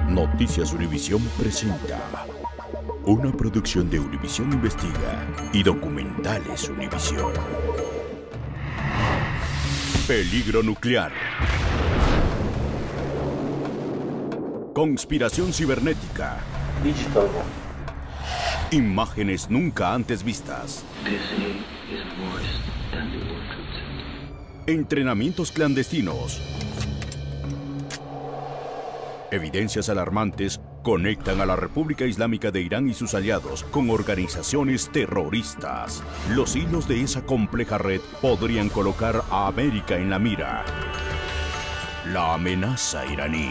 Noticias Univisión presenta una producción de Univisión Investiga y Documentales Univisión. Peligro nuclear. Conspiración cibernética. Digital. Imágenes nunca antes vistas. Entrenamientos clandestinos. Evidencias alarmantes conectan a la República Islámica de Irán y sus aliados con organizaciones terroristas. Los hilos de esa compleja red podrían colocar a América en la mira. La amenaza iraní.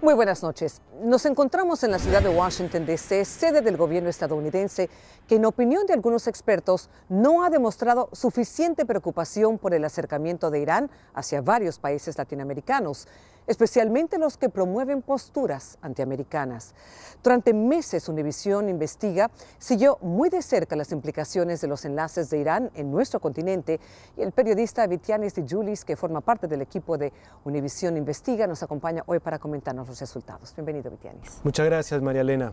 Muy buenas noches. Nos encontramos en la ciudad de Washington, D.C., sede del gobierno estadounidense, que en opinión de algunos expertos no ha demostrado suficiente preocupación por el acercamiento de Irán hacia varios países latinoamericanos, especialmente los que promueven posturas antiamericanas. Durante meses, Univisión Investiga siguió muy de cerca las implicaciones de los enlaces de Irán en nuestro continente, y el periodista Vytenis Didžiulis, que forma parte del equipo de Univisión Investiga, nos acompaña hoy para comentarnos los resultados. Bienvenido, Vytenis. Muchas gracias, María Elena.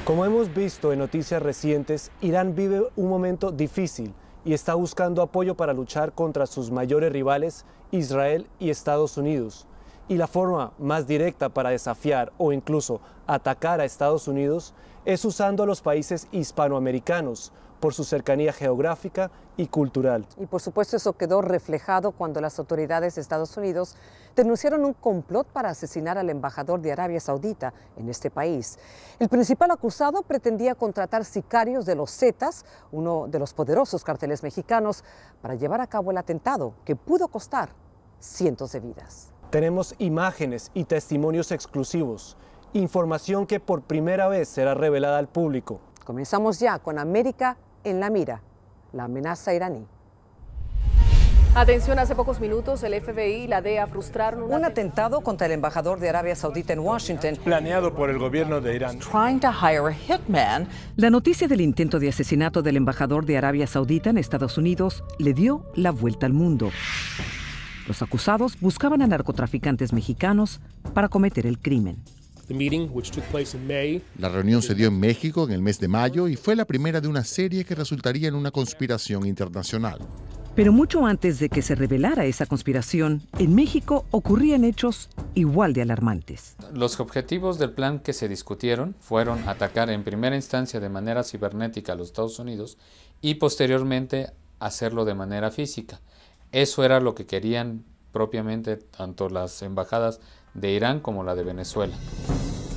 Como hemos visto en noticias recientes, Irán vive un momento difícil y está buscando apoyo para luchar contra sus mayores rivales, Israel y Estados Unidos. Y la forma más directa para desafiar o incluso atacar a Estados Unidos es usando a los países hispanoamericanos por su cercanía geográfica y cultural. Y por supuesto eso quedó reflejado cuando las autoridades de Estados Unidos denunciaron un complot para asesinar al embajador de Arabia Saudita en este país. El principal acusado pretendía contratar sicarios de los Zetas, uno de los poderosos carteles mexicanos, para llevar a cabo el atentado que pudo costar cientos de vidas. Tenemos imágenes y testimonios exclusivos, información que por primera vez será revelada al público. Comenzamos ya con América en la mira, la amenaza iraní. Atención, hace pocos minutos el FBI y la DEA frustraron un atentado contra el embajador de Arabia Saudita en Washington, planeado por el gobierno de Irán. La noticia del intento de asesinato del embajador de Arabia Saudita en Estados Unidos le dio la vuelta al mundo. Los acusados buscaban a narcotraficantes mexicanos para cometer el crimen. La reunión se dio en México en el mes de mayo y fue la primera de una serie que resultaría en una conspiración internacional. Pero mucho antes de que se revelara esa conspiración, en México ocurrían hechos igual de alarmantes. Los objetivos del plan que se discutieron fueron atacar en primera instancia de manera cibernética a los Estados Unidos y posteriormente hacerlo de manera física. Eso era lo que querían propiamente tanto las embajadas de Irán como la de Venezuela.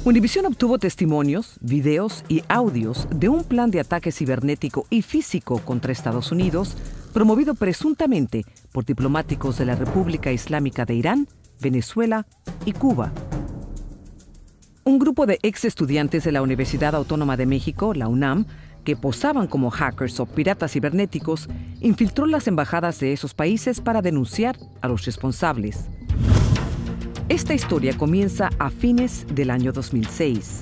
Univisión obtuvo testimonios, videos y audios de un plan de ataque cibernético y físico contra Estados Unidos, promovido presuntamente por diplomáticos de la República Islámica de Irán, Venezuela y Cuba. Un grupo de ex estudiantes de la Universidad Autónoma de México, la UNAM, que posaban como hackers o piratas cibernéticos, infiltró las embajadas de esos países para denunciar a los responsables. Esta historia comienza a fines del año 2006.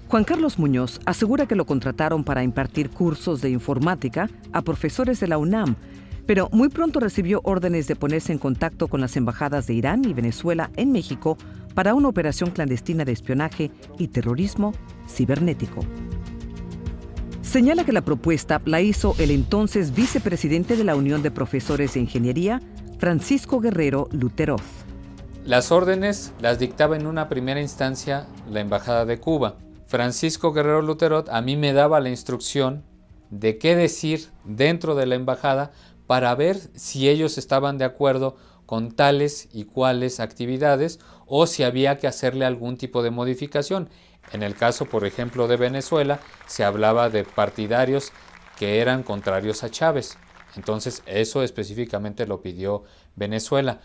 Juan Carlos Muñoz asegura que lo contrataron para impartir cursos de informática a profesores de la UNAM, pero muy pronto recibió órdenes de ponerse en contacto con las embajadas de Irán y Venezuela en México para una operación clandestina de espionaje y terrorismo cibernético. Señala que la propuesta la hizo el entonces vicepresidente de la Unión de Profesores de Ingeniería, Francisco Guerrero Luterov. Las órdenes las dictaba en una primera instancia la Embajada de Cuba. Francisco Guerrero Luterov a mí me daba la instrucción de qué decir dentro de la embajada para ver si ellos estaban de acuerdo con tales y cuales actividades o si había que hacerle algún tipo de modificación. En el caso, por ejemplo, de Venezuela, se hablaba de partidarios que eran contrarios a Chávez. Entonces, eso específicamente lo pidió Venezuela.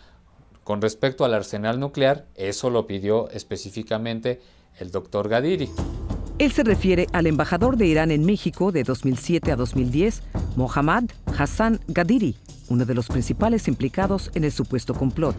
Con respecto al arsenal nuclear, eso lo pidió específicamente el doctor Gadiri. Él se refiere al embajador de Irán en México de 2007 a 2010, Mohammad Hassan Gadiri, uno de los principales implicados en el supuesto complot.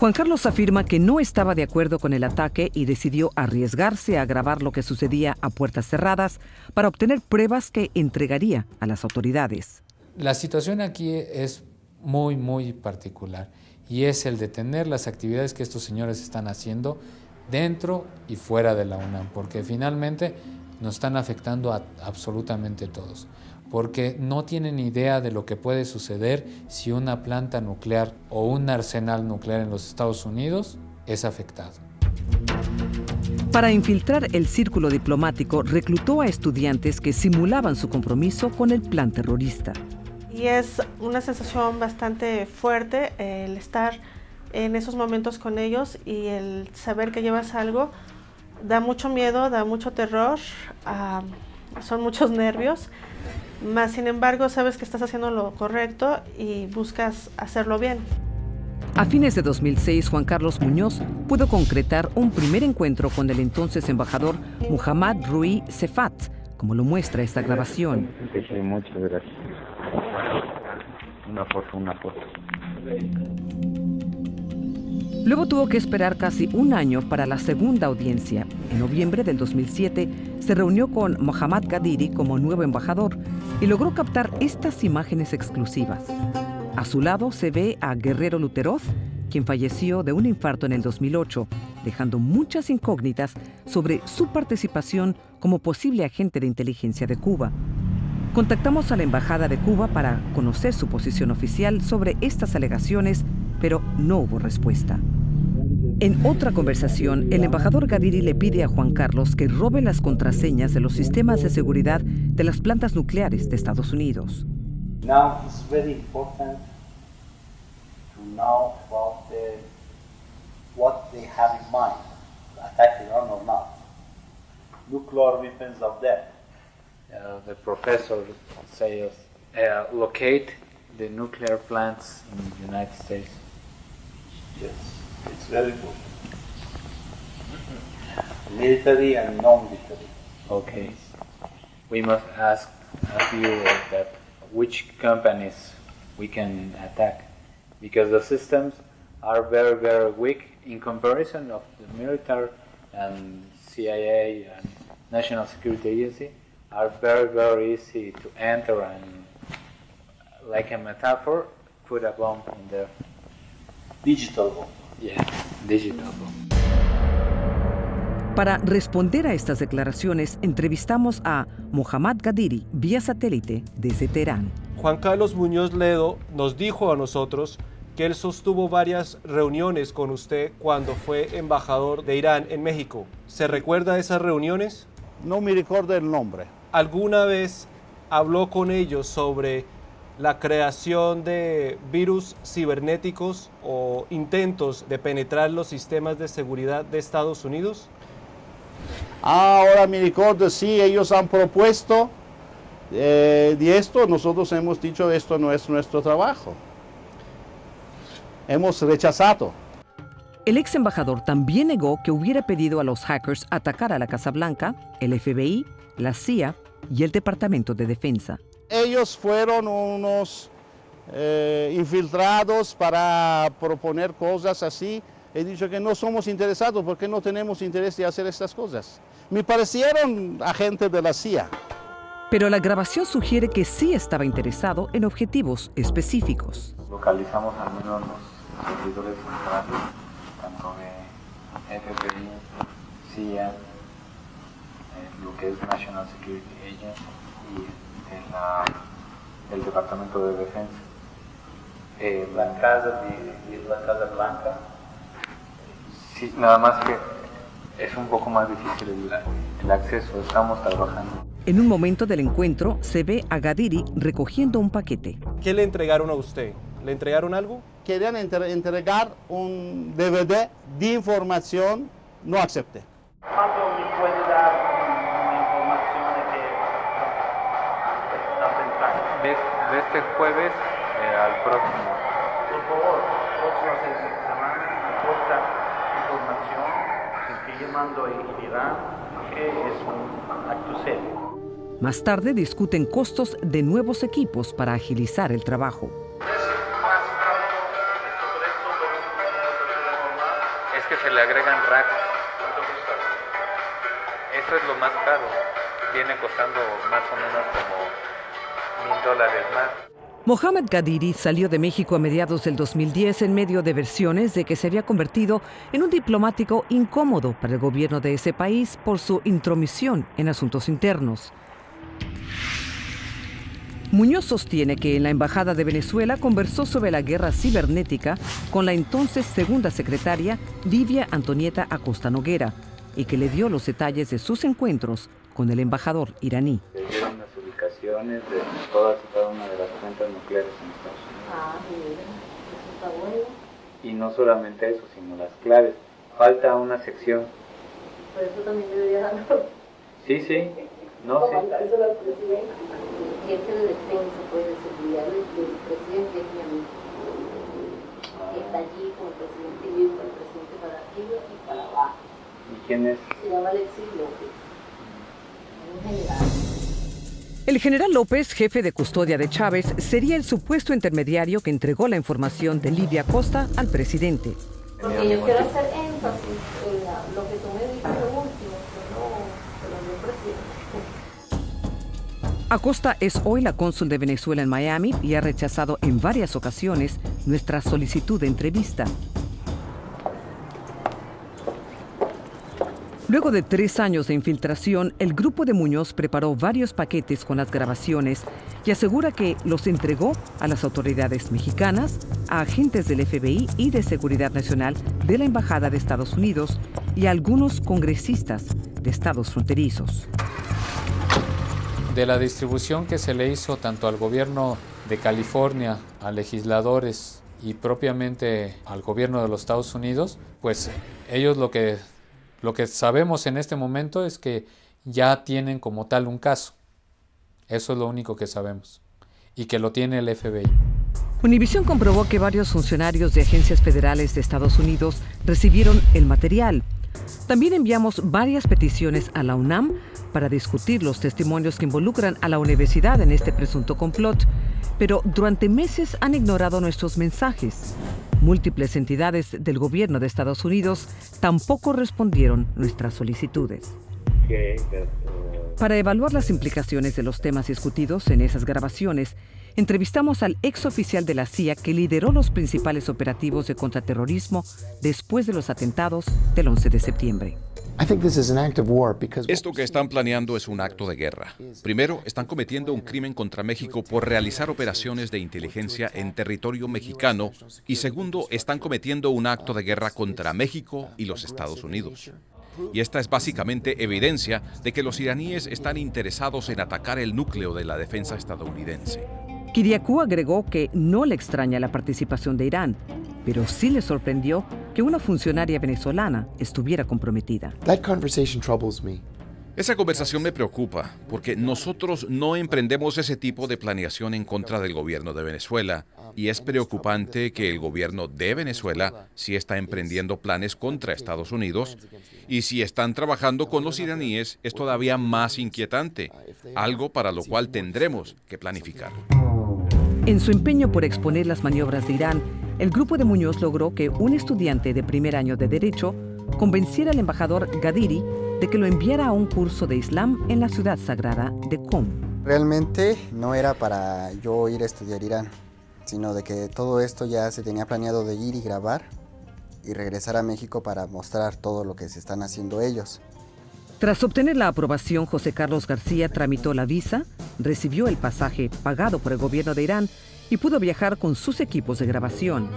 Juan Carlos afirma que no estaba de acuerdo con el ataque y decidió arriesgarse a grabar lo que sucedía a puertas cerradas para obtener pruebas que entregaría a las autoridades. La situación aquí es muy, muy particular y es el detener las actividades que estos señores están haciendo dentro y fuera de la UNAM, porque finalmente nos están afectando a absolutamente todos, porque no tienen idea de lo que puede suceder si una planta nuclear o un arsenal nuclear en los Estados Unidos es afectado. Para infiltrar el círculo diplomático, reclutó a estudiantes que simulaban su compromiso con el plan terrorista. Y es una sensación bastante fuerte el estar en esos momentos con ellos y el saber que llevas algo. Da mucho miedo, da mucho terror, son muchos nervios, mas sin embargo sabes que estás haciendo lo correcto y buscas hacerlo bien. A fines de 2006, Juan Carlos Muñoz pudo concretar un primer encuentro con el entonces embajador Muhammad Rui Sefat, como lo muestra esta grabación. Muchas gracias. Una foto. Luego tuvo que esperar casi un año para la segunda audiencia. En noviembre del 2007 se reunió con Mohammad Gadiri como nuevo embajador y logró captar estas imágenes exclusivas. A su lado se ve a Guerrero Luterov, quien falleció de un infarto en el 2008, dejando muchas incógnitas sobre su participación como posible agente de inteligencia de Cuba. Contactamos a la Embajada de Cuba para conocer su posición oficial sobre estas alegaciones, pero no hubo respuesta. En otra conversación, el embajador Gadiri le pide a Juan Carlos que robe las contraseñas de los sistemas de seguridad de las plantas nucleares de Estados Unidos. Now it's very important to know about what they have in mind, attack Iran or not. Nuclear weapons of them. The professor says locate the nuclear plants in the United States. Yes, it's very good. Military and non-military. Okay. We must ask you that which companies we can attack, because the systems are very, very weak in comparison of the military and CIA and National Security Agency are very, very easy to enter and, like a metaphor, put a bomb in there. Digital bomb. Yeah, digital bomb. Para responder a estas declaraciones, entrevistamos a Mohammad Gadiri vía satélite desde Teherán. Juan Carlos Muñoz Ledo nos dijo a nosotros que él sostuvo varias reuniones con usted cuando fue embajador de Irán en México. ¿Se recuerda de esas reuniones? No me recuerdo el nombre. ¿Alguna vez habló con ellos sobre la creación de virus cibernéticos o intentos de penetrar los sistemas de seguridad de Estados Unidos? Ahora me recuerdo, sí, ellos han propuesto de esto, nosotros hemos dicho esto no es nuestro trabajo. Hemos rechazado. El ex embajador también negó que hubiera pedido a los hackers atacar a la Casa Blanca, el FBI, la CIA y el Departamento de Defensa. Ellos fueron unos infiltrados para proponer cosas así. He dicho que no somos interesados porque no tenemos interés de hacer estas cosas. Me parecieron agentes de la CIA. Pero la grabación sugiere que sí estaba interesado en objetivos específicos. Localizamos al menos los servidores centrales, tanto de FBI, CIA, lo que es National Security Agency y el Departamento de Defensa. La Casa Blanca. Sí, nada más que es un poco más difícil el acceso, estamos trabajando. En un momento del encuentro se ve a Gadiri recogiendo un paquete. ¿Qué le entregaron a usted? ¿Le entregaron algo? Querían entregar un DVD de información, no acepté. ¿Cuánto me puede dar una información de que de este jueves al próximo? Por favor, próxima semana aporta información que yo mando a Irán, que es un acto serio. Más tarde discuten costos de nuevos equipos para agilizar el trabajo. Es que se le agregan racks. Eso es lo más caro. Viene costando más o menos como $1,000 más. Mohamed Gadiri salió de México a mediados del 2010 en medio de versiones de que se había convertido en un diplomático incómodo para el gobierno de ese país por su intromisión en asuntos internos. Muñoz sostiene que en la Embajada de Venezuela conversó sobre la guerra cibernética con la entonces segunda secretaria Livia Antonieta Acosta Noguera y que le dio los detalles de sus encuentros con el embajador iraní. Le dieron las ubicaciones de todas y cada una de las cuentas nucleares en Estados Unidos. Ah, mira, eso está bueno. Y no solamente eso, sino las claves. Falta una sección. Por eso también debería darlo. Sí, sí. No, sí. Comentárselo al presidente. El jefe de defensa, pues, de seguridad del presidente es mi amigo. Está allí con el presidente Uribe, con el presidente para arriba y para abajo. ¿Y quién es? Se llama Alexis López. Un general. El general López, jefe de custodia de Chávez, sería el supuesto intermediario que entregó la información de Livia Acosta al presidente. Porque yo quiero hacer énfasis en lo que tú me dijiste lo último, que no el presidente. Acosta es hoy la cónsul de Venezuela en Miami y ha rechazado en varias ocasiones nuestra solicitud de entrevista. Luego de 3 años de infiltración, el grupo de Muñoz preparó varios paquetes con las grabaciones y asegura que los entregó a las autoridades mexicanas, a agentes del FBI y de Seguridad Nacional de la Embajada de Estados Unidos y a algunos congresistas de estados fronterizos. De la distribución que se le hizo tanto al gobierno de California, a legisladores y propiamente al gobierno de los Estados Unidos, pues ellos lo que sabemos en este momento es que ya tienen como tal un caso. Eso es lo único que sabemos. Y que lo tiene el FBI. Univisión comprobó que varios funcionarios de agencias federales de Estados Unidos recibieron el material. También enviamos varias peticiones a la UNAM para discutir los testimonios que involucran a la universidad en este presunto complot, pero durante meses han ignorado nuestros mensajes. Múltiples entidades del gobierno de Estados Unidos tampoco respondieron nuestras solicitudes. Para evaluar las implicaciones de los temas discutidos en esas grabaciones, entrevistamos al exoficial de la CIA que lideró los principales operativos de contraterrorismo después de los atentados del 11 de septiembre. Esto que están planeando es un acto de guerra. Primero, están cometiendo un crimen contra México por realizar operaciones de inteligencia en territorio mexicano. Y segundo, están cometiendo un acto de guerra contra México y los Estados Unidos. Y esta es básicamente evidencia de que los iraníes están interesados en atacar el núcleo de la defensa estadounidense. Kiriakou agregó que no le extraña la participación de Irán, pero sí le sorprendió que una funcionaria venezolana estuviera comprometida. Esa conversación me preocupa, porque nosotros no emprendemos ese tipo de planeación en contra del gobierno de Venezuela, y es preocupante que el gobierno de Venezuela sí está emprendiendo planes contra Estados Unidos, y si están trabajando con los iraníes es todavía más inquietante, algo para lo cual tendremos que planificar. En su empeño por exponer las maniobras de Irán, el grupo de Muñoz logró que un estudiante de primer año de Derecho convenciera al embajador Gadiri de que lo enviara a un curso de Islam en la ciudad sagrada de Qom. Realmente no era para yo ir a estudiar Irán, sino de que todo esto ya se tenía planeado de ir y grabar y regresar a México para mostrar todo lo que se están haciendo ellos. Tras obtener la aprobación, José Carlos García tramitó la visa, recibió el pasaje pagado por el gobierno de Irán y pudo viajar con sus equipos de grabación.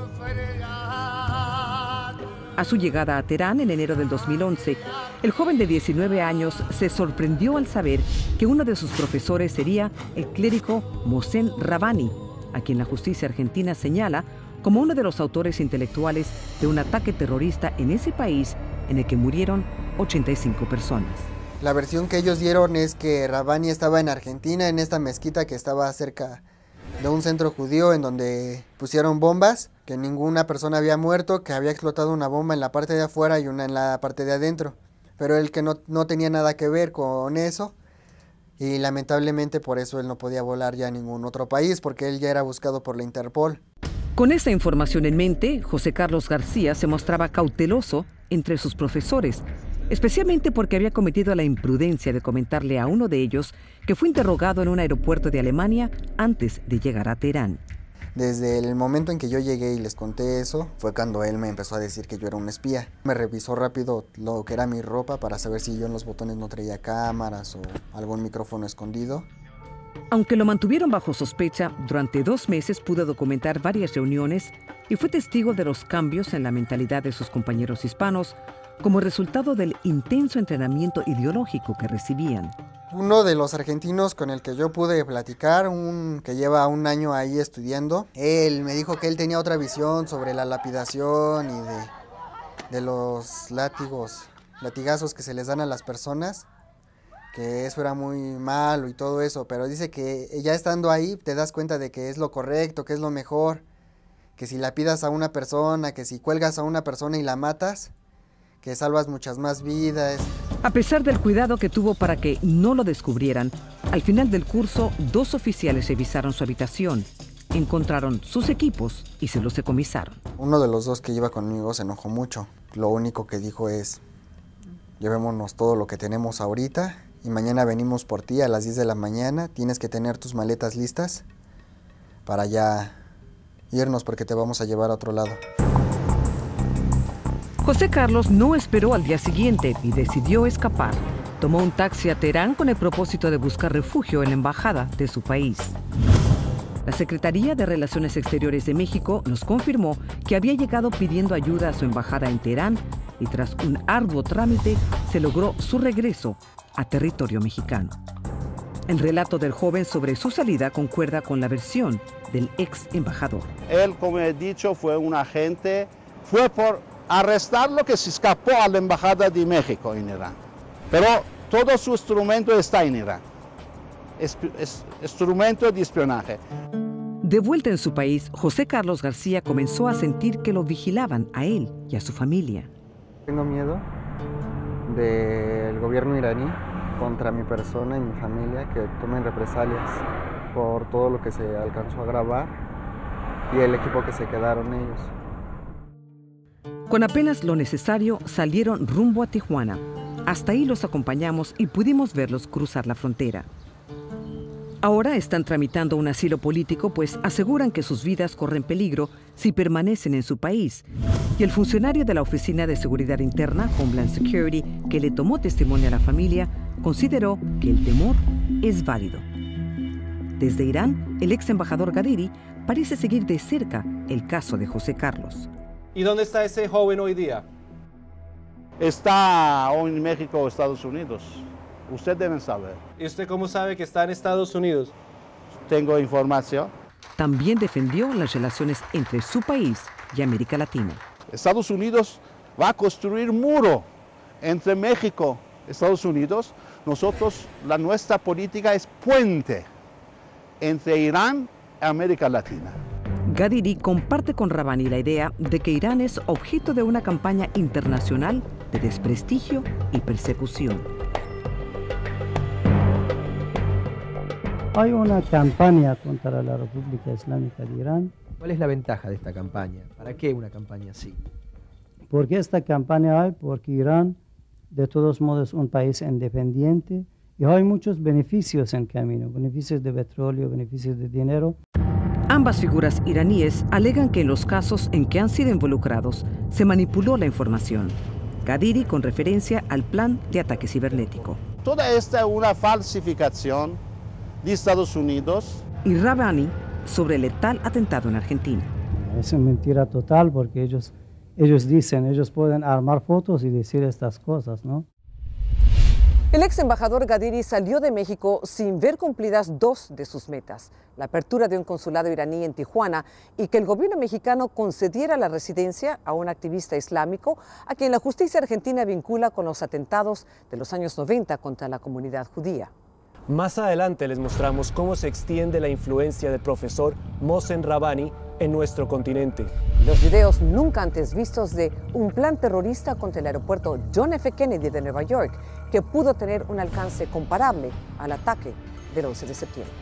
A su llegada a Teherán en enero del 2011, el joven de 19 años se sorprendió al saber que uno de sus profesores sería el clérigo Mohsen Rabbani, a quien la justicia argentina señala como uno de los autores intelectuales de un ataque terrorista en ese país en el que murieron 85 personas. La versión que ellos dieron es que Rabbani estaba en Argentina, en esta mezquita que estaba cerca de un centro judío en donde pusieron bombas, que ninguna persona había muerto, que había explotado una bomba en la parte de afuera y una en la parte de adentro, pero él que no tenía nada que ver con eso, y lamentablemente por eso él no podía volar ya a ningún otro país, porque él ya era buscado por la Interpol. Con esta información en mente, José Carlos García se mostraba cauteloso entre sus profesores, especialmente porque había cometido la imprudencia de comentarle a uno de ellos que fue interrogado en un aeropuerto de Alemania antes de llegar a Teherán. Desde el momento en que yo llegué y les conté eso, fue cuando él me empezó a decir que yo era un espía. Me revisó rápido lo que era mi ropa para saber si yo en los botones no traía cámaras o algún micrófono escondido. Aunque lo mantuvieron bajo sospecha, durante 2 meses pudo documentar varias reuniones y fue testigo de los cambios en la mentalidad de sus compañeros hispanos como resultado del intenso entrenamiento ideológico que recibían. Uno de los argentinos con el que yo pude platicar, que lleva 1 año ahí estudiando, él me dijo que él tenía otra visión sobre la lapidación y de los latigazos que se les dan a las personas, que eso era muy malo y todo eso, pero dice que ya estando ahí te das cuenta de que es lo correcto, que es lo mejor, que si lapidas a una persona, que si cuelgas a una persona y la matas, que salvas muchas más vidas. A pesar del cuidado que tuvo para que no lo descubrieran, al final del curso 2 oficiales revisaron su habitación, encontraron sus equipos y se los decomisaron. Uno de los 2 que iba conmigo se enojó mucho. Lo único que dijo es, llevémonos todo lo que tenemos ahorita y mañana venimos por ti a las 10 de la mañana, tienes que tener tus maletas listas para ya irnos porque te vamos a llevar a otro lado. José Carlos no esperó al día siguiente y decidió escapar. Tomó un taxi a Teherán con el propósito de buscar refugio en la embajada de su país. La Secretaría de Relaciones Exteriores de México nos confirmó que había llegado pidiendo ayuda a su embajada en Teherán y tras un arduo trámite se logró su regreso a territorio mexicano. El relato del joven sobre su salida concuerda con la versión del ex embajador. Él, como he dicho, fue un agente, fue por arrestarlo que se escapó a la embajada de México en Irán. Pero todo su instrumento está en Irán. Es instrumento de espionaje. De vuelta en su país, José Carlos García comenzó a sentir que lo vigilaban a él y a su familia. Tengo miedo del gobierno iraní contra mi persona y mi familia, que tomen represalias por todo lo que se alcanzó a grabar y el equipo que se quedaron ellos. Con apenas lo necesario, salieron rumbo a Tijuana. Hasta ahí los acompañamos y pudimos verlos cruzar la frontera. Ahora están tramitando un asilo político, pues aseguran que sus vidas corren peligro si permanecen en su país. Y el funcionario de la Oficina de Seguridad Interna, Homeland Security, que le tomó testimonio a la familia, consideró que el temor es válido. Desde Irán, el ex embajador Gadiri parece seguir de cerca el caso de José Carlos. ¿Y dónde está ese joven hoy día? Está o en México o Estados Unidos. Usted debe saber. ¿Y usted cómo sabe que está en Estados Unidos? Tengo información. También defendió las relaciones entre su país y América Latina. Estados Unidos va a construir muro entre México y Estados Unidos. Nosotros, nuestra política es puente entre Irán y América Latina. Gadiri comparte con Rabbani la idea de que Irán es objeto de una campaña internacional de desprestigio y persecución. Hay una campaña contra la República Islámica de Irán. ¿Cuál es la ventaja de esta campaña? ¿Para qué una campaña así? ¿Por qué esta campaña hay? Porque Irán, de todos modos, es un país independiente y hay muchos beneficios en camino, beneficios de petróleo, beneficios de dinero. Ambas figuras iraníes alegan que en los casos en que han sido involucrados se manipuló la información. Gadiri con referencia al plan de ataque cibernético. Toda esta es una falsificación de Estados Unidos. Y Rabbani sobre el letal atentado en Argentina. Es una mentira total porque ellos dicen, ellos pueden armar fotos y decir estas cosas, ¿no? El ex embajador Gadiri salió de México sin ver cumplidas 2 de sus metas: la apertura de un consulado iraní en Tijuana y que el gobierno mexicano concediera la residencia a un activista islámico a quien la justicia argentina vincula con los atentados de los años 90 contra la comunidad judía. Más adelante les mostramos cómo se extiende la influencia del profesor Mohsen Rabbani en nuestro continente. Los videos nunca antes vistos de un plan terrorista contra el aeropuerto John F. Kennedy de Nueva York, que pudo tener un alcance comparable al ataque del 11 de septiembre.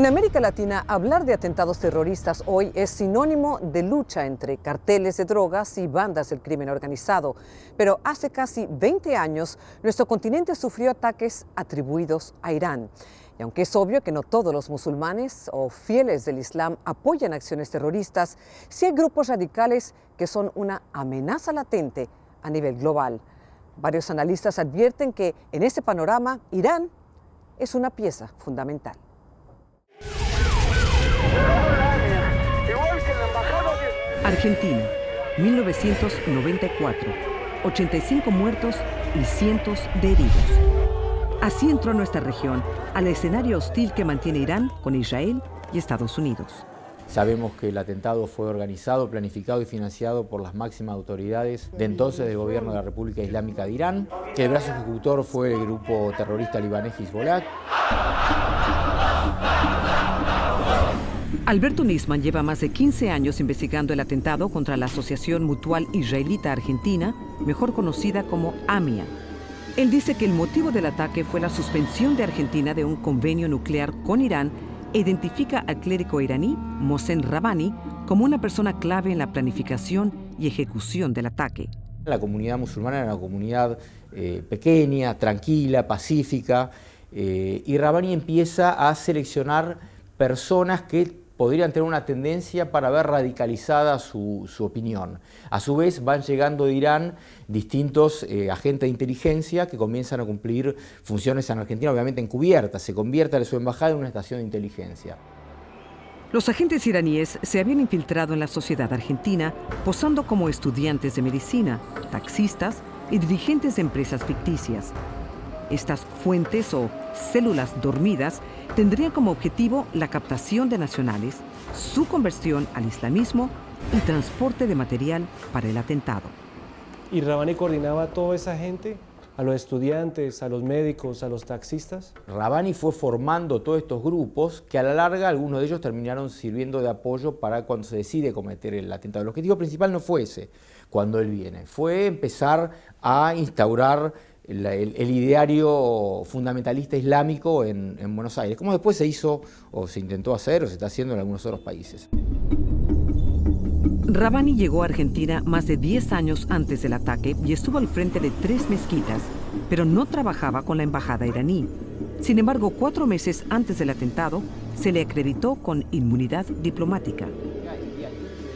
En América Latina, hablar de atentados terroristas hoy es sinónimo de lucha entre carteles de drogas y bandas del crimen organizado. Pero hace casi 20 años, nuestro continente sufrió ataques atribuidos a Irán. Y aunque es obvio que no todos los musulmanes o fieles del Islam apoyan acciones terroristas, sí hay grupos radicales que son una amenaza latente a nivel global. Varios analistas advierten que en este panorama, Irán es una pieza fundamental. Argentina, 1994. 85 muertos y cientos de heridos. Así entró a nuestra región, al escenario hostil que mantiene Irán con Israel y Estados Unidos. Sabemos que el atentado fue organizado, planificado y financiado por las máximas autoridades de entonces del gobierno de la República Islámica de Irán, que el brazo ejecutor fue el grupo terrorista libanés Hezbollah. Alberto Nisman lleva más de 15 años investigando el atentado contra la Asociación Mutual Israelita Argentina, mejor conocida como AMIA. Él dice que el motivo del ataque fue la suspensión de Argentina de un convenio nuclear con Irán e identifica al clérigo iraní Mohsen Rabbani como una persona clave en la planificación y ejecución del ataque. La comunidad musulmana era una comunidad pequeña, tranquila, pacífica, y Rabbani empieza a seleccionar personas que podrían tener una tendencia para ver radicalizada su opinión. A su vez van llegando de Irán distintos agentes de inteligencia que comienzan a cumplir funciones en Argentina, obviamente encubiertas. Se convierte su embajada en una estación de inteligencia. Los agentes iraníes se habían infiltrado en la sociedad argentina, posando como estudiantes de medicina, taxistas y dirigentes de empresas ficticias. Estas fuentes o células dormidas tendrían como objetivo la captación de nacionales, su conversión al islamismo y transporte de material para el atentado. ¿Y Rabbani coordinaba a toda esa gente? ¿A los estudiantes, a los médicos, a los taxistas? Rabbani fue formando todos estos grupos que a la larga algunos de ellos terminaron sirviendo de apoyo para cuando se decide cometer el atentado. El objetivo principal no fue ese cuando él viene, fue empezar a instaurar el ideario fundamentalista islámico en Buenos Aires, como después se hizo o se intentó hacer o se está haciendo en algunos otros países. Rabbani llegó a Argentina más de 10 años antes del ataque y estuvo al frente de 3 mezquitas, pero no trabajaba con la embajada iraní. Sin embargo, 4 meses antes del atentado, se le acreditó con inmunidad diplomática.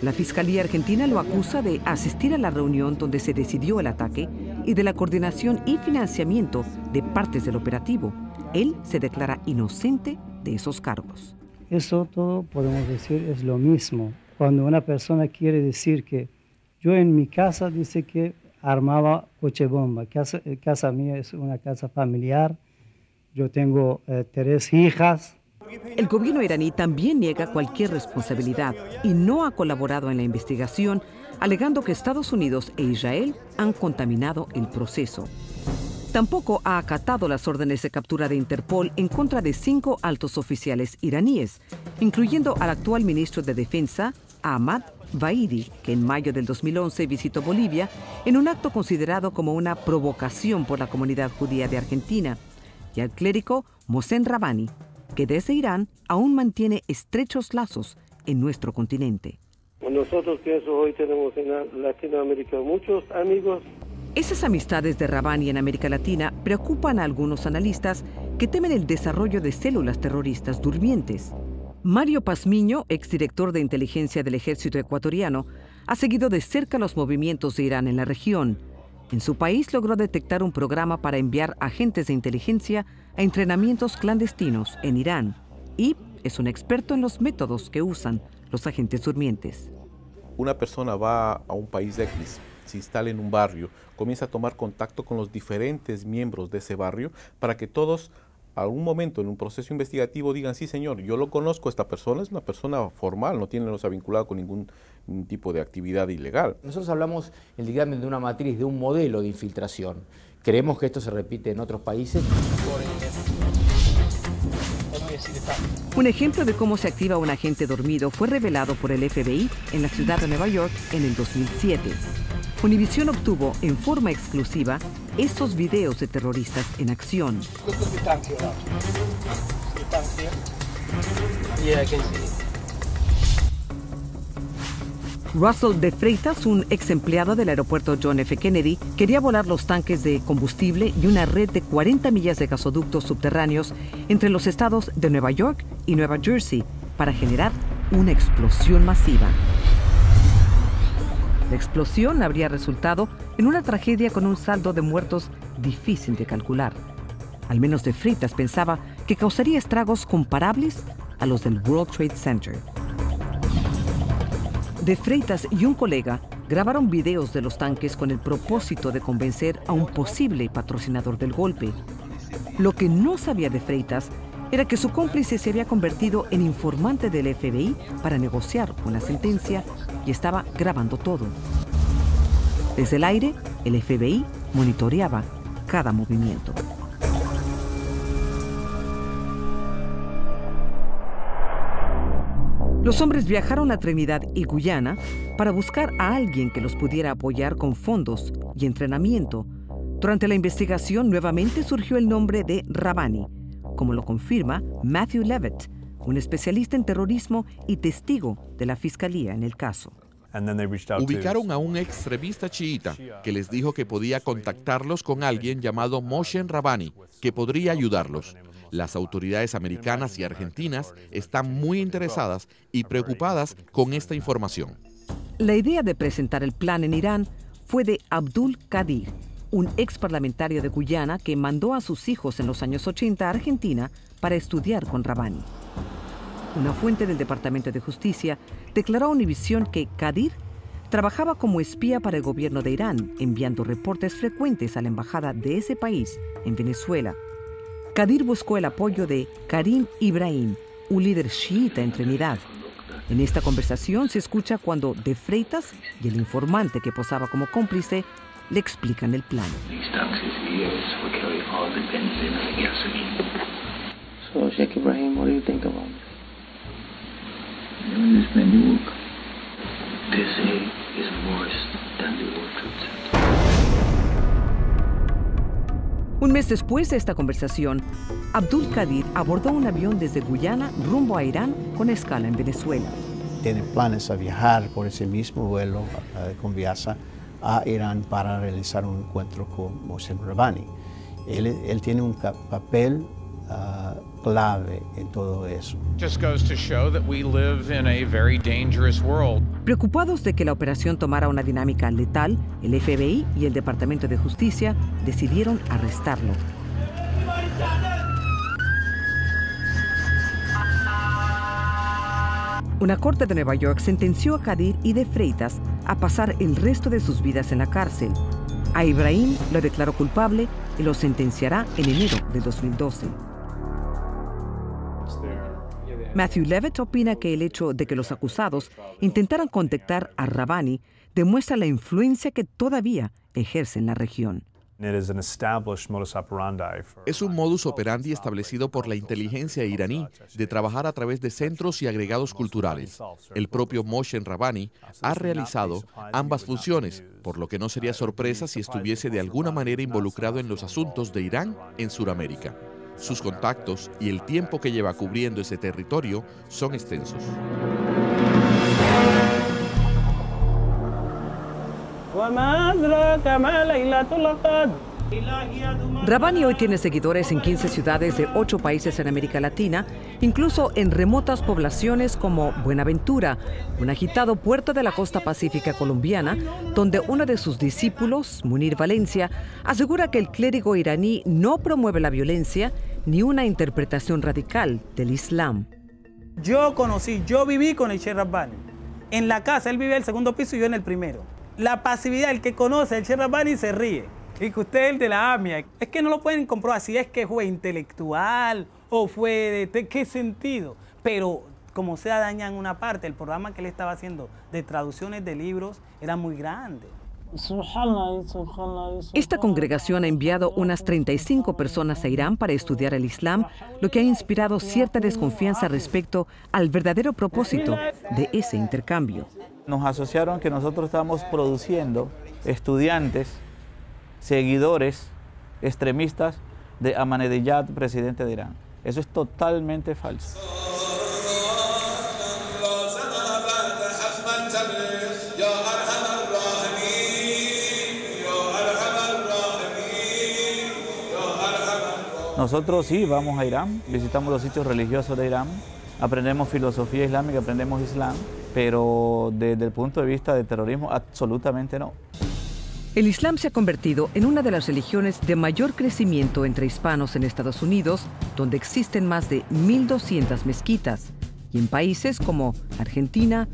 La Fiscalía Argentina lo acusa de asistir a la reunión donde se decidió el ataque y de la coordinación y financiamiento de partes del operativo. Él se declara inocente de esos cargos. Eso todo, podemos decir, es lo mismo. Cuando una persona quiere decir que yo en mi casa dice que armaba coche bomba, casa mía es una casa familiar, yo tengo 3 hijas. El gobierno iraní también niega cualquier responsabilidad y no ha colaborado en la investigación, alegando que Estados Unidos e Israel han contaminado el proceso. Tampoco ha acatado las órdenes de captura de Interpol en contra de 5 altos oficiales iraníes, incluyendo al actual ministro de Defensa, Ahmad Vaidi, que en mayo del 2011 visitó Bolivia en un acto considerado como una provocación por la comunidad judía de Argentina, y al clérigo Mohsen Rabbani, que desde Irán aún mantiene estrechos lazos en nuestro continente. Nosotros, pienso, hoy tenemos en Latinoamérica muchos amigos. Esas amistades de Rabbani en América Latina preocupan a algunos analistas que temen el desarrollo de células terroristas durmientes. Mario Pazmiño, exdirector de inteligencia del ejército ecuatoriano, ha seguido de cerca los movimientos de Irán en la región. En su país logró detectar un programa para enviar agentes de inteligencia a entrenamientos clandestinos en Irán y es un experto en los métodos que usan los agentes durmientes. Una persona va a un país X, se instala en un barrio, comienza a tomar contacto con los diferentes miembros de ese barrio para que todos a algún momento en un proceso investigativo digan, sí señor, yo lo conozco, esta persona es una persona formal, no se ha vinculado con ningún tipo de actividad ilegal. Nosotros hablamos el dictamen de una matriz, de un modelo de infiltración. Creemos que esto se repite en otros países. Un ejemplo de cómo se activa un agente dormido fue revelado por el FBI en la ciudad de Nueva York en el 2007. Univision obtuvo en forma exclusiva estos videos de terroristas en acción. Yeah, I can see. Russell de Freitas, un ex empleado del aeropuerto John F. Kennedy, quería volar los tanques de combustible y una red de 40 millas de gasoductos subterráneos entre los estados de Nueva York y Nueva Jersey para generar una explosión masiva. La explosión habría resultado en una tragedia con un saldo de muertos difícil de calcular. Al menos de Freitas pensaba que causaría estragos comparables a los del World Trade Center. De Freitas y un colega grabaron videos de los tanques con el propósito de convencer a un posible patrocinador del golpe. Lo que no sabía de Freitas era que su cómplice se había convertido en informante del FBI para negociar una sentencia y estaba grabando todo. Desde el aire, el FBI monitoreaba cada movimiento. Los hombres viajaron a Trinidad y Guyana para buscar a alguien que los pudiera apoyar con fondos y entrenamiento. Durante la investigación nuevamente surgió el nombre de Rabbani, como lo confirma Matthew Levitt, un especialista en terrorismo y testigo de la fiscalía en el caso. Ubicaron a un extremista chiita que les dijo que podía contactarlos con alguien llamado Moshe Rabbani, que podría ayudarlos. Las autoridades americanas y argentinas están muy interesadas y preocupadas con esta información. La idea de presentar el plan en Irán fue de Abdul Qadir, un ex parlamentario de Guyana que mandó a sus hijos en los años 80 a Argentina para estudiar con Rabbani. Una fuente del Departamento de Justicia declaró a Univisión que Qadir trabajaba como espía para el gobierno de Irán, enviando reportes frecuentes a la embajada de ese país en Venezuela. Qadir buscó el apoyo de Karim Ibrahim, un líder chiita en Trinidad. En esta conversación se escucha cuando De Freitas y el informante que posaba como cómplice le explican el plan. So, Sheikh Ibrahim, what do you think about it? This many work. They say is worse than the World Trade Center. Un mes después de esta conversación, Abdul Qadir abordó un avión desde Guyana rumbo a Irán con escala en Venezuela. Tiene planes a viajar por ese mismo vuelo con Viasa a Irán para realizar un encuentro con Mohsen Rabbani. Él tiene un papel clave en todo eso. Just goes to show that we live in a very dangerous world. Preocupados de que la operación tomara una dinámica letal, el FBI y el Departamento de Justicia decidieron arrestarlo. Una corte de Nueva York sentenció a Qadir y De Freitas a pasar el resto de sus vidas en la cárcel. A Ibrahim lo declaró culpable y lo sentenciará en enero de 2012. Matthew Levitt opina que el hecho de que los acusados intentaran contactar a Rabbani demuestra la influencia que todavía ejerce en la región. Es un modus operandi establecido por la inteligencia iraní de trabajar a través de centros y agregados culturales. El propio Moshe Rabbani ha realizado ambas funciones, por lo que no sería sorpresa si estuviese de alguna manera involucrado en los asuntos de Irán en Sudamérica. Sus contactos y el tiempo que lleva cubriendo ese territorio son extensos. Rabbani hoy tiene seguidores en 15 ciudades de 8 países en América Latina, incluso en remotas poblaciones como Buenaventura, un agitado puerto de la costa pacífica colombiana, donde uno de sus discípulos, Munir Valencia, asegura que el clérigo iraní no promueve la violencia ni una interpretación radical del Islam. Yo viví con el Sheikh Rabbani. En la casa, él vive en el segundo piso y yo en el primero. La pasividad, el que conoce al Sheikh Rabbani se ríe. Y que usted es el de la AMIA. Es que no lo pueden comprobar si es que fue intelectual o fue de qué sentido. Pero como sea, dañan una parte. El programa que él estaba haciendo de traducciones de libros era muy grande. Esta congregación ha enviado unas 35 personas a Irán para estudiar el Islam, lo que ha inspirado cierta desconfianza respecto al verdadero propósito de ese intercambio. Nos asociaron que nosotros estábamos produciendo estudiantes, seguidores, extremistas de Ahmadinejad, presidente de Irán. Eso es totalmente falso. Nosotros sí vamos a Irán, visitamos los sitios religiosos de Irán, aprendemos filosofía islámica, aprendemos islam, pero desde el punto de vista de terrorismo, absolutamente no. El Islam se ha convertido en una de las religiones de mayor crecimiento entre hispanos en Estados Unidos, donde existen más de 1.200 mezquitas, y en países como Argentina,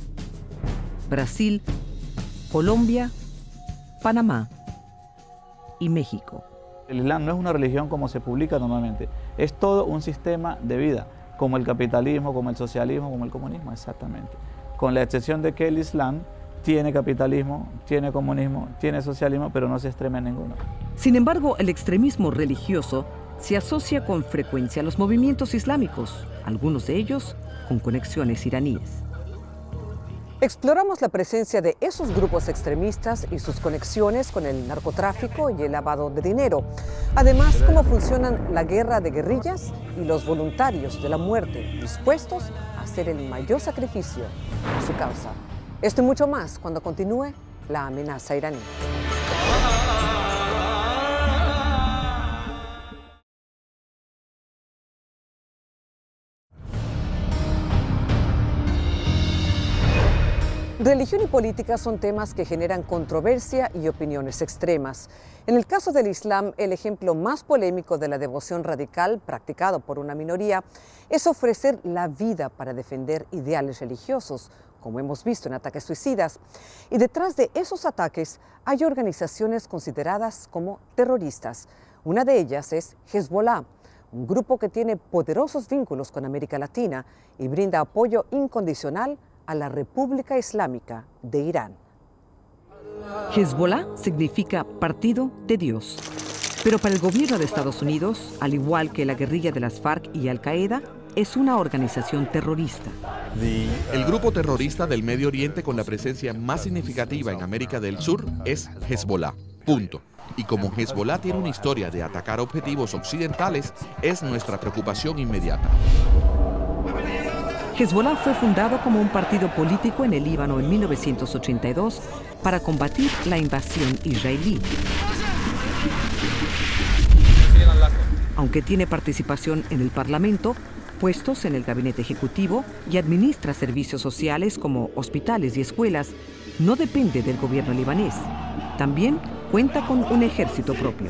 Brasil, Colombia, Panamá y México. El Islam no es una religión como se publica normalmente, es todo un sistema de vida, como el capitalismo, como el socialismo, como el comunismo, exactamente. Con la excepción de que el Islam tiene capitalismo, tiene comunismo, tiene socialismo, pero no se extrema en ninguno. Sin embargo, el extremismo religioso se asocia con frecuencia a los movimientos islámicos, algunos de ellos con conexiones iraníes. Exploramos la presencia de esos grupos extremistas y sus conexiones con el narcotráfico y el lavado de dinero. Además, cómo funcionan la guerra de guerrillas y los voluntarios de la muerte dispuestos a hacer el mayor sacrificio por su causa. Esto y mucho más cuando continúe la amenaza iraní. Religión y política son temas que generan controversia y opiniones extremas. En el caso del Islam, el ejemplo más polémico de la devoción radical practicado por una minoría es ofrecer la vida para defender ideales religiosos, como hemos visto en ataques suicidas. Y detrás de esos ataques hay organizaciones consideradas como terroristas. Una de ellas es Hezbollah, un grupo que tiene poderosos vínculos con América Latina y brinda apoyo incondicional a la República Islámica de Irán. Hezbollah significa Partido de Dios. Pero para el gobierno de Estados Unidos, al igual que la guerrilla de las FARC y Al-Qaeda, es una organización terrorista. El grupo terrorista del Medio Oriente con la presencia más significativa en América del Sur es Hezbollah. Punto. Y como Hezbollah tiene una historia de atacar objetivos occidentales, es nuestra preocupación inmediata. Hezbollah fue fundado como un partido político en el Líbano en 1982 para combatir la invasión israelí. Aunque tiene participación en el Parlamento, puestos en el gabinete ejecutivo y administra servicios sociales como hospitales y escuelas, no depende del gobierno libanés. También cuenta con un ejército propio.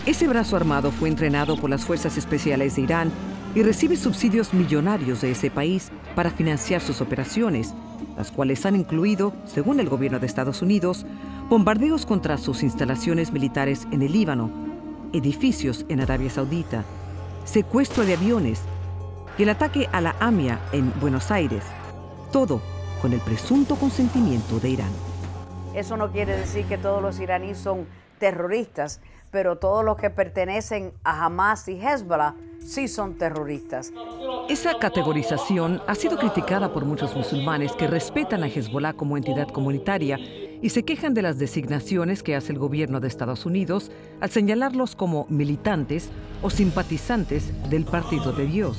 Ese brazo armado fue entrenado por las Fuerzas Especiales de Irán y recibe subsidios millonarios de ese país para financiar sus operaciones, las cuales han incluido, según el gobierno de Estados Unidos, bombardeos contra sus instalaciones militares en el Líbano, edificios en Arabia Saudita, secuestro de aviones y el ataque a la AMIA en Buenos Aires, todo con el presunto consentimiento de Irán. Eso no quiere decir que todos los iraníes son terroristas, pero todos los que pertenecen a Hamas y Hezbollah sí son terroristas. Esa categorización ha sido criticada por muchos musulmanes que respetan a Hezbollah como entidad comunitaria y se quejan de las designaciones que hace el gobierno de Estados Unidos al señalarlos como militantes o simpatizantes del Partido de Dios.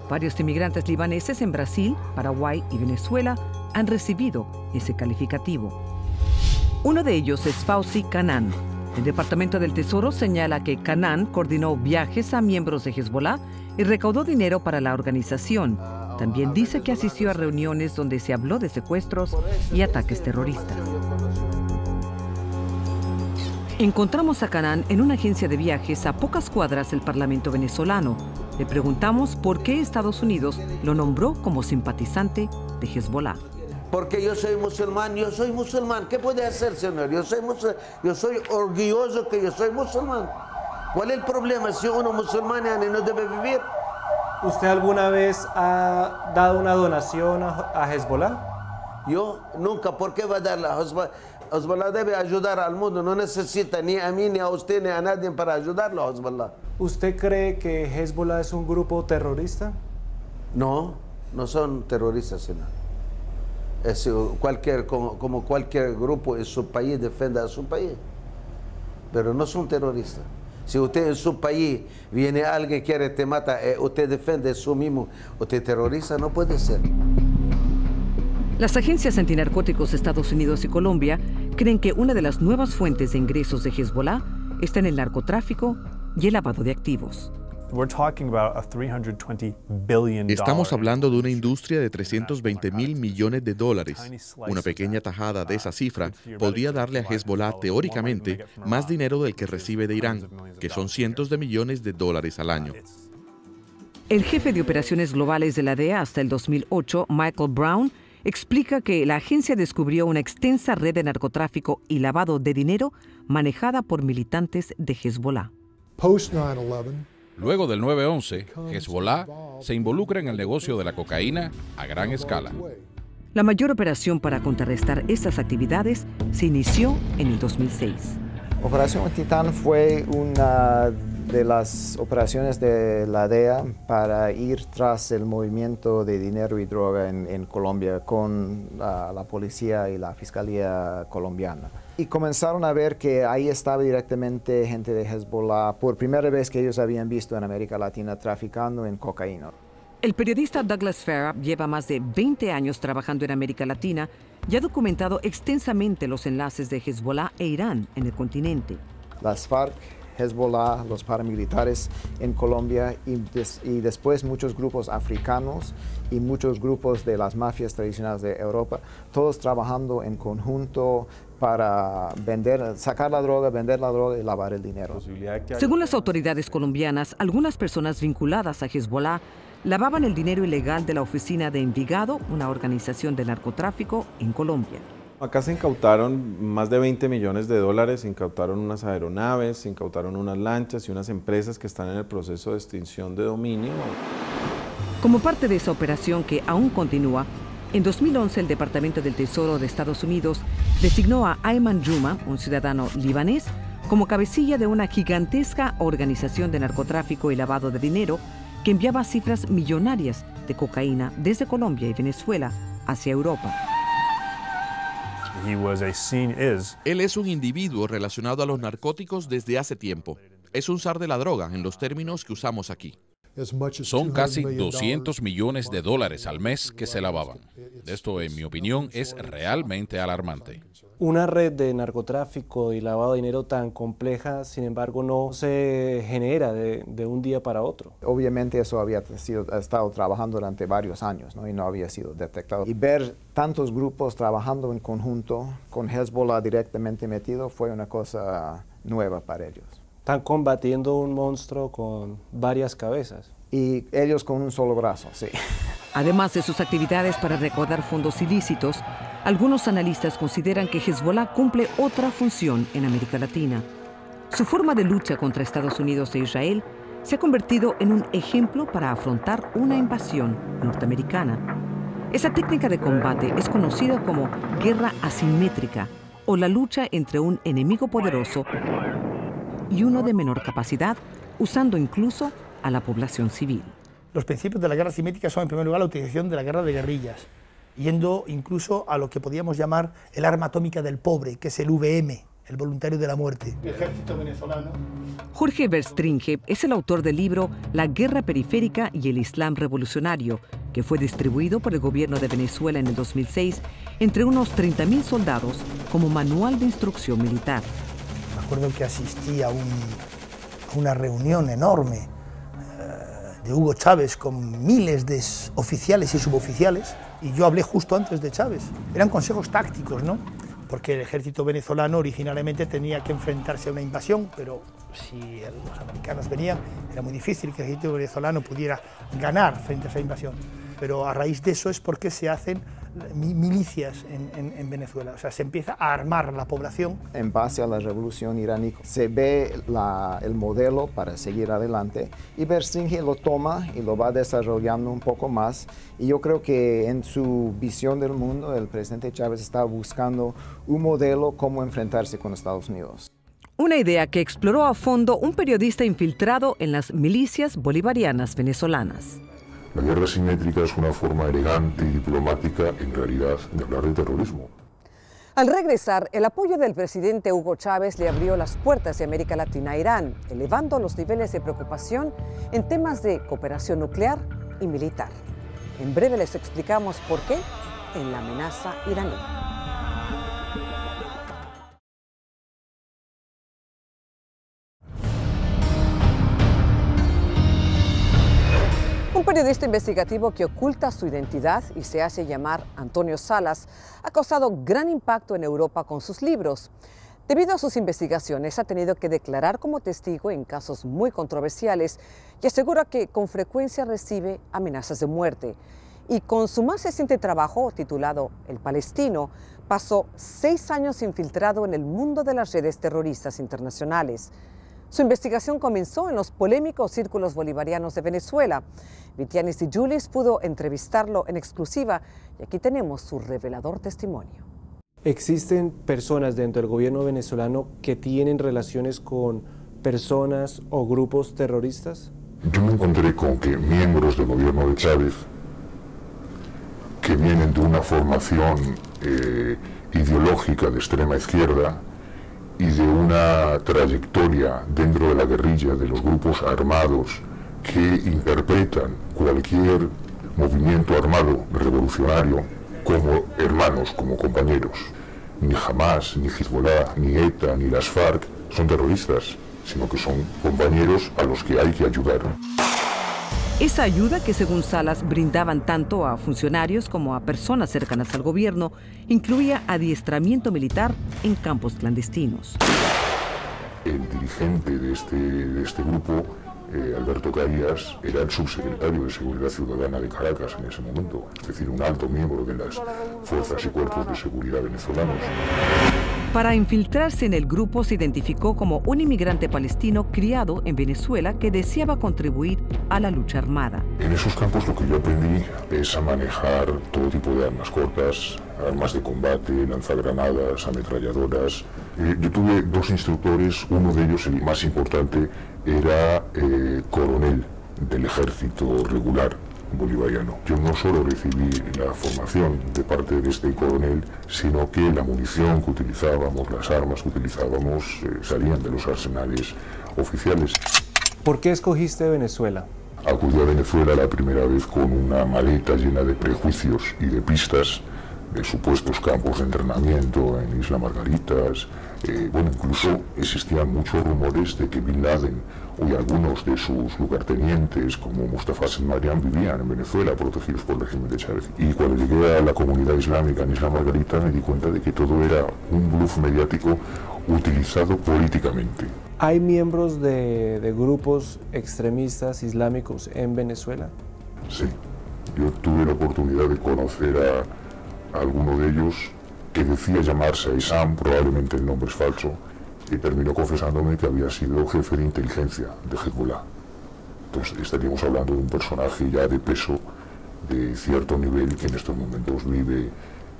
Varios inmigrantes libaneses en Brasil, Paraguay y Venezuela han recibido ese calificativo. Uno de ellos es Fauzi Canaan. El Departamento del Tesoro señala que Canaan coordinó viajes a miembros de Hezbollah y recaudó dinero para la organización. También dice que asistió a reuniones donde se habló de secuestros y ataques terroristas. Encontramos a Canaan en una agencia de viajes a pocas cuadras del Parlamento venezolano. Le preguntamos por qué Estados Unidos lo nombró como simpatizante de Hezbollah. Porque yo soy musulmán. ¿Qué puede hacer, señor? Yo soy orgulloso que yo soy musulmán. ¿Cuál es el problema si uno musulmán no debe vivir? ¿Usted alguna vez ha dado una donación a Hezbollah? Yo nunca. ¿Por qué va a darla a Hezbollah? Hezbollah debe ayudar al mundo. No necesita ni a mí, ni a usted, ni a nadie para ayudarlo a Hezbollah. ¿Usted cree que Hezbollah es un grupo terrorista? No, no son terroristas, señor. Es como cualquier grupo en su país defiende a su país, pero no son terroristas. Si usted en su país viene alguien que quiere te mata, usted defiende a su mismo, usted terrorista, no puede ser. Las agencias antinarcóticos de Estados Unidos y Colombia creen que una de las nuevas fuentes de ingresos de Hezbollah está en el narcotráfico y el lavado de activos. Estamos hablando de una industria de 320.000 millones de dólares. Una pequeña tajada de esa cifra podría darle a Hezbollah teóricamente más dinero del que recibe de Irán, que son cientos de millones de dólares al año. El jefe de operaciones globales de la DEA hasta el 2008, Michael Brown, explica que la agencia descubrió una extensa red de narcotráfico y lavado de dinero manejada por militantes de Hezbollah. Luego del 9/11, Hezbollah se involucra en el negocio de la cocaína a gran escala. La mayor operación para contrarrestar estas actividades se inició en el 2006. Operación Titán fue una de las operaciones de la DEA para ir tras el movimiento de dinero y droga en Colombia con la policía y la fiscalía colombiana. Y comenzaron a ver que ahí estaba directamente gente de Hezbollah, por primera vez que ellos habían visto en América Latina traficando en cocaína. El periodista Douglas Farah lleva más de 20 años trabajando en América Latina y ha documentado extensamente los enlaces de Hezbollah e Irán en el continente. Las FARC, Hezbollah, los paramilitares en Colombia y después muchos grupos africanos y muchos grupos de las mafias tradicionales de Europa, todos trabajando en conjunto para sacar la droga, vender la droga y lavar el dinero. Según las autoridades colombianas, algunas personas vinculadas a Hezbollah lavaban el dinero ilegal de la oficina de Envigado, una organización de narcotráfico en Colombia. Acá se incautaron más de 20 millones de dólares, se incautaron unas aeronaves, se incautaron unas lanchas y unas empresas que están en el proceso de extinción de dominio. Como parte de esa operación que aún continúa, en 2011 el Departamento del Tesoro de Estados Unidos designó a Ayman Juma, un ciudadano libanés, como cabecilla de una gigantesca organización de narcotráfico y lavado de dinero que enviaba cifras millonarias de cocaína desde Colombia y Venezuela hacia Europa. Él es un individuo relacionado a los narcóticos desde hace tiempo. Es un zar de la droga en los términos que usamos aquí. Son casi 200 millones de dólares al mes que se lavaban. Esto, en mi opinión, es realmente alarmante. Una red de narcotráfico y lavado de dinero tan compleja, sin embargo, no se genera de un día para otro. Obviamente eso había estado trabajando durante varios años, ¿no? Y no había sido detectado. Y ver tantos grupos trabajando en conjunto con Hezbollah directamente metido fue una cosa nueva para ellos. Están combatiendo un monstruo con varias cabezas. Y ellos con un solo brazo, sí. Además de sus actividades para recaudar fondos ilícitos, algunos analistas consideran que Hezbollah cumple otra función en América Latina. Su forma de lucha contra Estados Unidos e Israel se ha convertido en un ejemplo para afrontar una invasión norteamericana. Esa técnica de combate es conocida como guerra asimétrica o la lucha entre un enemigo poderoso y uno de menor capacidad, usando incluso a la población civil. Los principios de la guerra asimétrica son, en primer lugar, la utilización de la guerra de guerrillas, yendo incluso a lo que podríamos llamar el arma atómica del pobre, que es el VM, el voluntario de la muerte. El ejército venezolano. Jorge Verstringe es el autor del libro La guerra periférica y el Islam revolucionario, que fue distribuido por el gobierno de Venezuela en el 2006 entre unos 30.000 soldados como manual de instrucción militar. Me acuerdo que asistí a una reunión enorme de Hugo Chávez con miles de oficiales y suboficiales, y yo hablé justo antes de Chávez. Eran consejos tácticos, ¿no? Porque el ejército venezolano originalmente tenía que enfrentarse a una invasión, pero si los americanos venían, era muy difícil que el ejército venezolano pudiera ganar frente a esa invasión. Pero a raíz de eso es porque se hacen milicias en Venezuela, o sea, se empieza a armar la población. En base a la revolución iraní se ve el modelo para seguir adelante y Verstringe lo toma y lo va desarrollando un poco más, y yo creo que en su visión del mundo el presidente Chávez está buscando un modelo cómo enfrentarse con Estados Unidos. Una idea que exploró a fondo un periodista infiltrado en las milicias bolivarianas venezolanas. La guerra asimétrica es una forma elegante y diplomática, en realidad, de hablar de terrorismo. Al regresar, el apoyo del presidente Hugo Chávez le abrió las puertas de América Latina a Irán, elevando los niveles de preocupación en temas de cooperación nuclear y militar. En breve les explicamos por qué en La amenaza iraní. periodista investigativo que oculta su identidad y se hace llamar Antonio Salas ha causado gran impacto en Europa con sus libros. Debido a sus investigaciones, ha tenido que declarar como testigo en casos muy controversiales y asegura que con frecuencia recibe amenazas de muerte. Y con su más reciente trabajo, titulado El Palestino, pasó 6 años infiltrado en el mundo de las redes terroristas internacionales. Su investigación comenzó en los polémicos círculos bolivarianos de Venezuela. Vitianis Di Giulis pudo entrevistarlo en exclusiva y aquí tenemos su revelador testimonio. ¿Existen personas dentro del gobierno venezolano que tienen relaciones con personas o grupos terroristas? Yo me encontré con que miembros del gobierno de Chávez, que vienen de una formación ideológica de extrema izquierda y de una trayectoria dentro de la guerrilla de los grupos armados que interpretan cualquier movimiento armado revolucionario como hermanos, como compañeros. Ni Hamas, ni Hezbollah, ni ETA, ni las FARC son terroristas, sino que son compañeros a los que hay que ayudar. Esa ayuda que según Salas brindaban tanto a funcionarios como a personas cercanas al gobierno incluía adiestramiento militar en campos clandestinos. El dirigente de este grupo, Alberto Carías, era el subsecretario de Seguridad Ciudadana de Caracas en ese momento, es decir, un alto miembro de las fuerzas y cuerpos de seguridad venezolanos. Para infiltrarse en el grupo se identificó como un inmigrante palestino criado en Venezuela que deseaba contribuir a la lucha armada. En esos campos lo que yo aprendí es a manejar todo tipo de armas cortas, armas de combate, lanzagranadas, ametralladoras. Yo tuve 2 instructores, uno de ellos, el más importante, era coronel del ejército regular bolivariano. Yo no solo recibí la formación de parte de este coronel, sino que la munición que utilizábamos, las armas que utilizábamos, salían de los arsenales oficiales. ¿Por qué escogiste Venezuela? Acudí a Venezuela la primera vez con una maleta llena de prejuicios y de pistas de supuestos campos de entrenamiento en Isla Margaritas. Incluso existían muchos rumores de que Bin Laden y algunos de sus lugartenientes, como Mustafa Sen-Mariam, vivían en Venezuela protegidos por el régimen de Chávez. Y cuando llegué a la comunidad islámica en Isla Margarita me di cuenta de que todo era un bluff mediático utilizado políticamente. ¿Hay miembros de grupos extremistas islámicos en Venezuela? Sí, yo tuve la oportunidad de conocer a alguno de ellos que decía llamarse Isam, probablemente el nombre es falso, y terminó confesándome que había sido jefe de inteligencia de Hezbollah. Entonces estaríamos hablando de un personaje ya de peso, de cierto nivel, que en estos momentos vive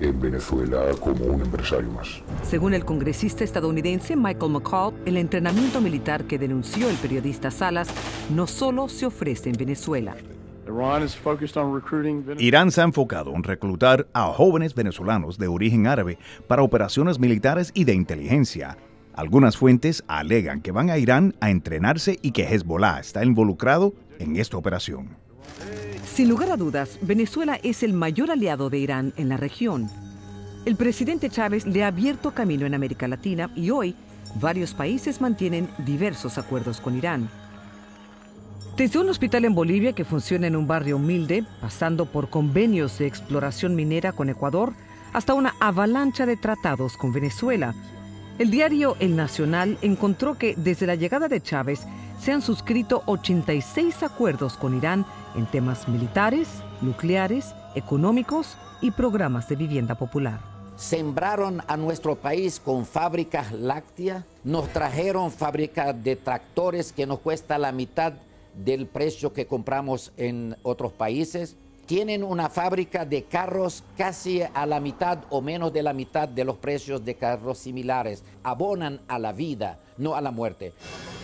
en Venezuela como un empresario más. Según el congresista estadounidense Michael McCall, el entrenamiento militar que denunció el periodista Salas no solo se ofrece en Venezuela. Irán se ha enfocado en reclutar a jóvenes venezolanos de origen árabe para operaciones militares y de inteligencia. Algunas fuentes alegan que van a Irán a entrenarse y que Hezbollah está involucrado en esta operación. Sin lugar a dudas, Venezuela es el mayor aliado de Irán en la región. El presidente Chávez le ha abierto camino en América Latina y hoy varios países mantienen diversos acuerdos con Irán. Desde un hospital en Bolivia que funciona en un barrio humilde, pasando por convenios de exploración minera con Ecuador, hasta una avalancha de tratados con Venezuela. El diario El Nacional encontró que desde la llegada de Chávez se han suscrito 86 acuerdos con Irán en temas militares, nucleares, económicos y programas de vivienda popular. Sembraron a nuestro país con fábricas lácteas, nos trajeron fábricas de tractores que nos cuesta la mitad del precio que compramos en otros países. Tienen una fábrica de carros casi a la mitad o menos de la mitad de los precios de carros similares. Abonan a la vida, no a la muerte.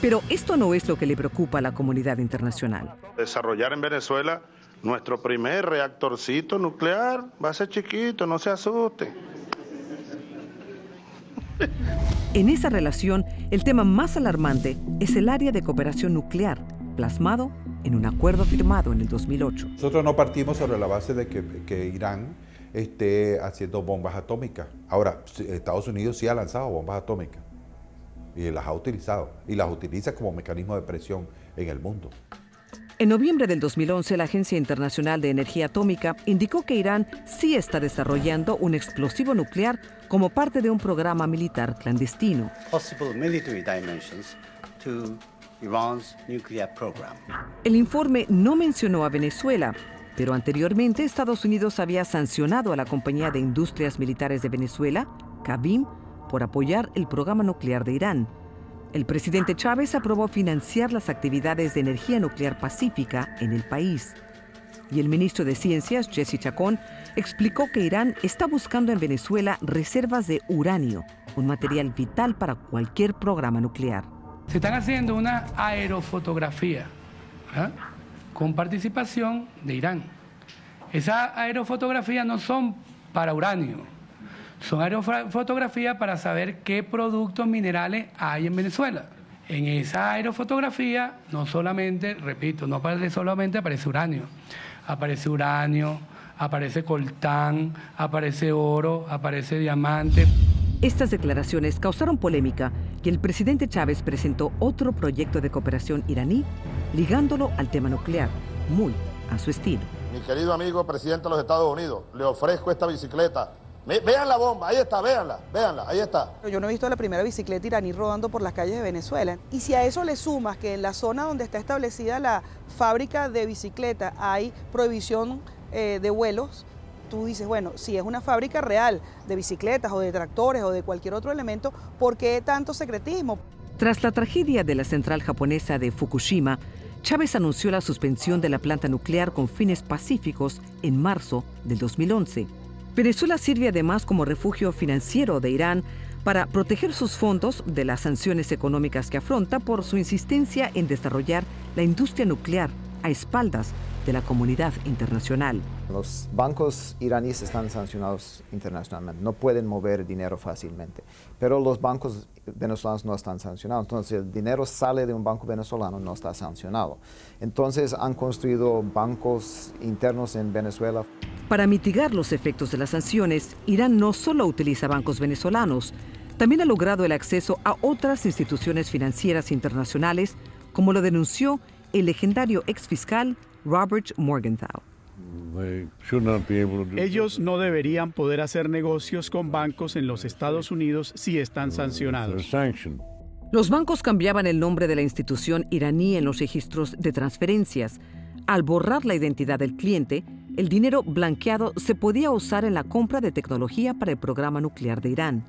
Pero esto no es lo que le preocupa a la comunidad internacional. Desarrollar en Venezuela nuestro primer reactorcito nuclear va a ser chiquito, no se asusten. En esa relación, el tema más alarmante es el área de cooperación nuclear, plasmado en un acuerdo firmado en el 2008. Nosotros no partimos sobre la base de que Irán esté haciendo bombas atómicas. Ahora, Estados Unidos sí ha lanzado bombas atómicas y las ha utilizado y las utiliza como mecanismo de presión en el mundo. En noviembre del 2011, la Agencia Internacional de Energía Atómica indicó que Irán sí está desarrollando un explosivo nuclear como parte de un programa militar clandestino. El informe no mencionó a Venezuela, pero anteriormente Estados Unidos había sancionado a la Compañía de Industrias Militares de Venezuela, Cabim, por apoyar el programa nuclear de Irán. El presidente Chávez aprobó financiar las actividades de energía nuclear pacífica en el país. Y el ministro de Ciencias, Jesse Chacón, explicó que Irán está buscando en Venezuela reservas de uranio, un material vital para cualquier programa nuclear. Se están haciendo una aerofotografía con participación de Irán. Esas aerofotografías no son para uranio, son aerofotografías para saber qué productos minerales hay en Venezuela. En esa aerofotografía no solamente, repito, no solamente aparece uranio, aparece coltán, aparece oro, aparece diamante. Estas declaraciones causaron polémica y el presidente Chávez presentó otro proyecto de cooperación iraní ligándolo al tema nuclear, muy a su estilo. Mi querido amigo presidente de los Estados Unidos, le ofrezco esta bicicleta. Vean la bomba, ahí está, véanla, ahí está. Yo no he visto la primera bicicleta iraní rodando por las calles de Venezuela. Y si a eso le sumas que en la zona donde está establecida la fábrica de bicicleta hay prohibición de vuelos, tú dices, bueno, si es una fábrica real de bicicletas o de tractores o de cualquier otro elemento, ¿por qué tanto secretismo? Tras la tragedia de la central japonesa de Fukushima, Chávez anunció la suspensión de la planta nuclear con fines pacíficos en marzo del 2011. Venezuela sirve además como refugio financiero de Irán para proteger sus fondos de las sanciones económicas que afronta por su insistencia en desarrollar la industria nuclear a espaldas de la comunidad internacional. Los bancos iraníes están sancionados internacionalmente, no pueden mover dinero fácilmente, pero los bancos venezolanos no están sancionados, entonces el dinero sale de un banco venezolano, no está sancionado. Entonces han construido bancos internos en Venezuela. Para mitigar los efectos de las sanciones, Irán no solo utiliza bancos venezolanos, también ha logrado el acceso a otras instituciones financieras internacionales, como lo denunció el legendario exfiscal Robert Morgenthau. Ellos no deberían poder hacer negocios con bancos en los Estados Unidos si están sancionados. Los bancos cambiaban el nombre de la institución iraní en los registros de transferencias. Al borrar la identidad del cliente, el dinero blanqueado se podía usar en la compra de tecnología para el programa nuclear de Irán.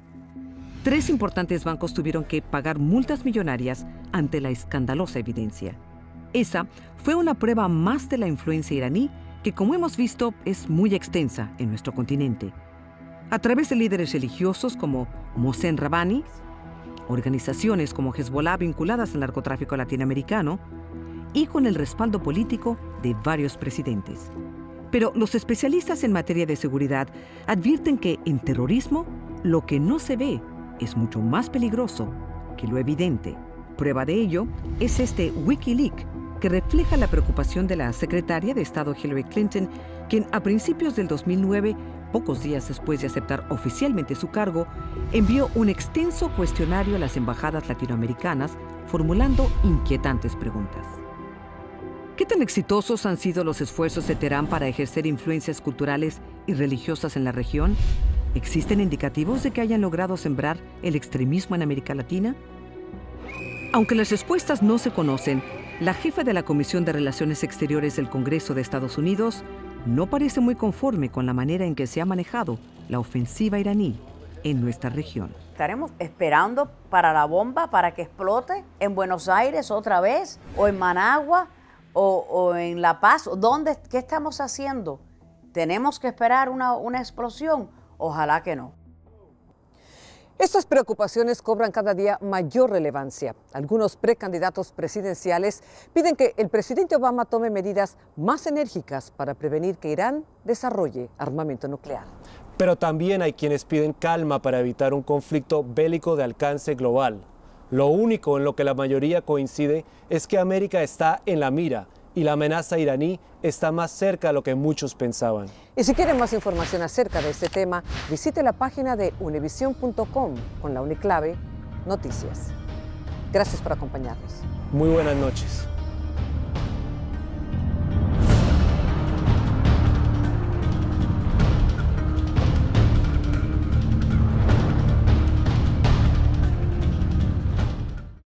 3 importantes bancos tuvieron que pagar multas millonarias ante la escandalosa evidencia. Esa fue una prueba más de la influencia iraní que, como hemos visto, es muy extensa en nuestro continente. A través de líderes religiosos como Mohsen Rabbani, organizaciones como Hezbollah vinculadas al narcotráfico latinoamericano y con el respaldo político de varios presidentes. Pero los especialistas en materia de seguridad advierten que en terrorismo lo que no se ve es mucho más peligroso que lo evidente. Prueba de ello es este Wikileaks, que refleja la preocupación de la secretaria de Estado Hillary Clinton, quien a principios del 2009, pocos días después de aceptar oficialmente su cargo, envió un extenso cuestionario a las embajadas latinoamericanas formulando inquietantes preguntas. ¿Qué tan exitosos han sido los esfuerzos de Teherán para ejercer influencias culturales y religiosas en la región? ¿Existen indicativos de que hayan logrado sembrar el extremismo en América Latina? Aunque las respuestas no se conocen, la jefa de la Comisión de Relaciones Exteriores del Congreso de Estados Unidos no parece muy conforme con la manera en que se ha manejado la ofensiva iraní en nuestra región. ¿Estaremos esperando para la bomba para que explote en Buenos Aires otra vez? ¿O en Managua? ¿O en La Paz? ¿Dónde? ¿Qué estamos haciendo? ¿Tenemos que esperar una explosión? Ojalá que no. Estas preocupaciones cobran cada día mayor relevancia. Algunos precandidatos presidenciales piden que el presidente Obama tome medidas más enérgicas para prevenir que Irán desarrolle armamento nuclear. Pero también hay quienes piden calma para evitar un conflicto bélico de alcance global. Lo único en lo que la mayoría coincide es que América está en la mira y la amenaza iraní está más cerca de lo que muchos pensaban. Y si quieren más información acerca de este tema, visite la página de univision.com con la uniclave Noticias. Gracias por acompañarnos. Muy buenas noches.